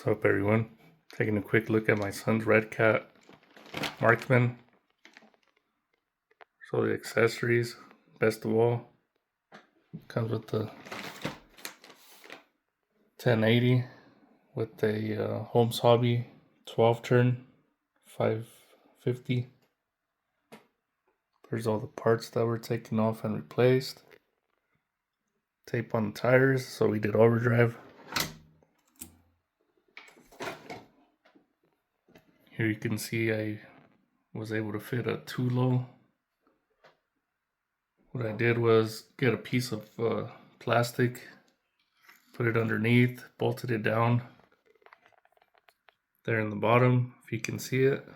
What's up, everyone? Taking a quick look at my son's Redcat Marksman. So the accessories, best of all, comes with the 1080 with a Holmes Hobby 12 turn 550. There's all the parts that were taken off and replaced. Tape on the tires, so we did overdrive. Here you can see I was able to fit a 2-low. What I did was get a piece of plastic, put it underneath, bolted it down there in the bottom, if you can see it.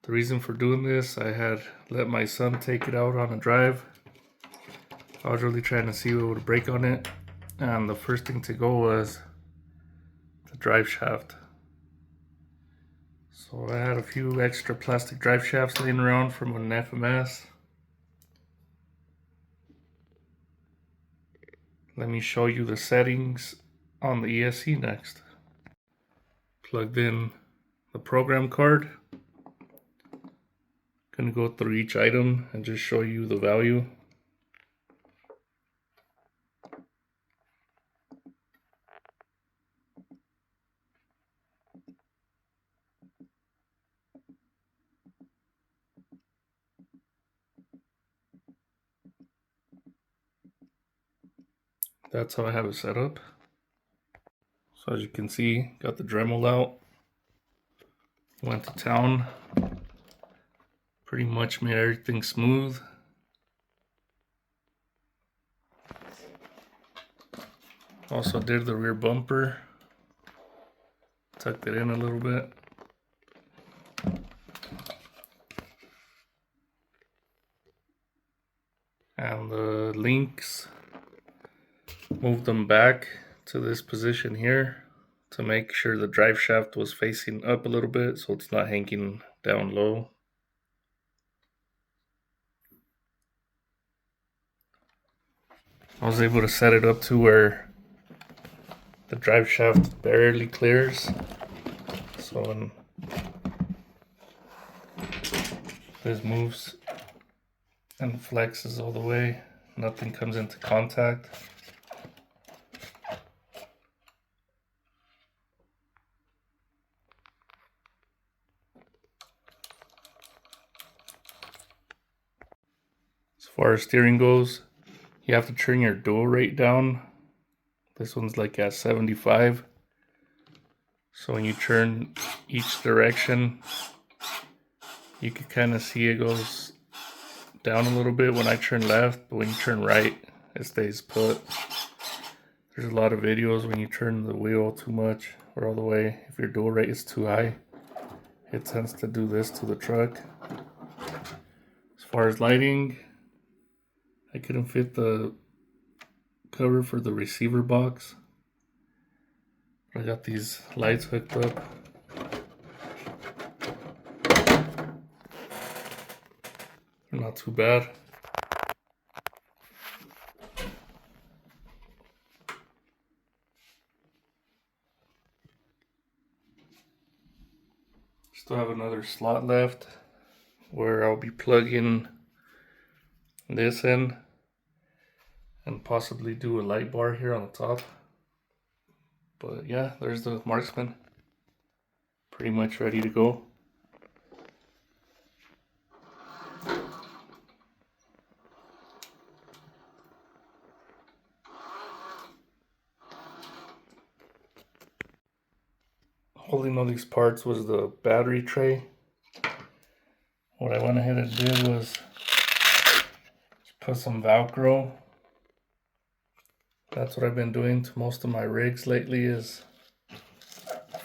The reason for doing this, I had let my son take it out on a drive. I was really trying to see what would break on it, and the first thing to go was the drive shaft. So I had a few extra plastic drive shafts laying around from an FMS. Let me show you the settings on the ESC next. Plugged in the program card. Gonna go through each item and just show you the value. That's how I have it set up. So as you can see, got the Dremeled out. Went to town. Pretty much made everything smooth. Also did the rear bumper. Tucked it in a little bit. And the links, moved them back to this position here to make sure the drive shaft was facing up a little bit so it's not hanging down low. I was able to set it up to where the drive shaft barely clears, so when this moves and flexes all the way, nothing comes into contact. As far as steering goes, you have to turn your dual rate down. This one's like at 75. So when you turn each direction, you can kind of see it goes down a little bit when I turn left, but when you turn right, it stays put. There's a lot of videos when you turn the wheel too much or all the way, if your dual rate is too high, it tends to do this to the truck. As far as lighting, I couldn't fit the cover for the receiver box. I got these lights hooked up. They're not too bad. Still have another slot left where I'll be plugging this in and possibly do a light bar here on the top. But yeah, there's the Marksman. Pretty much ready to go. Holding all these parts was the battery tray. What I went ahead and did was just put some Velcro. That's what I've been doing to most of my rigs lately, is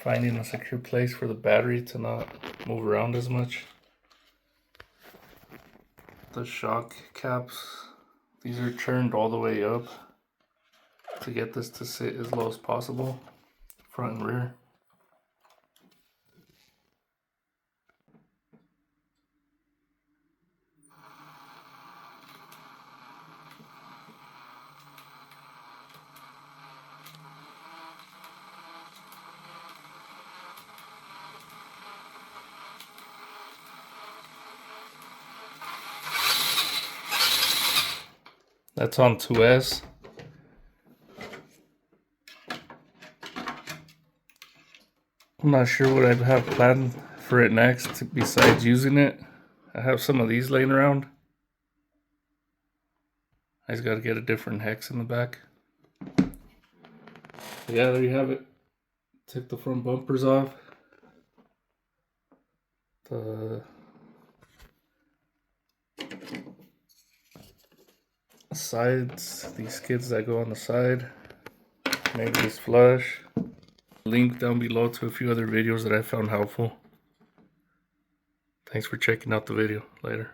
finding a secure place for the battery to not move around as much. The shock caps, these are turned all the way up to get this to sit as low as possible, front and rear. That's on 2S. I'm not sure what I have planned for it next besides using it. I have some of these laying around. I just got to get a different hex in the back. Yeah, there you have it. Took the front bumpers off. The sides, these skids that go on the side. Made this flush. Link down below to a few other videos that I found helpful. Thanks for checking out the video. Later.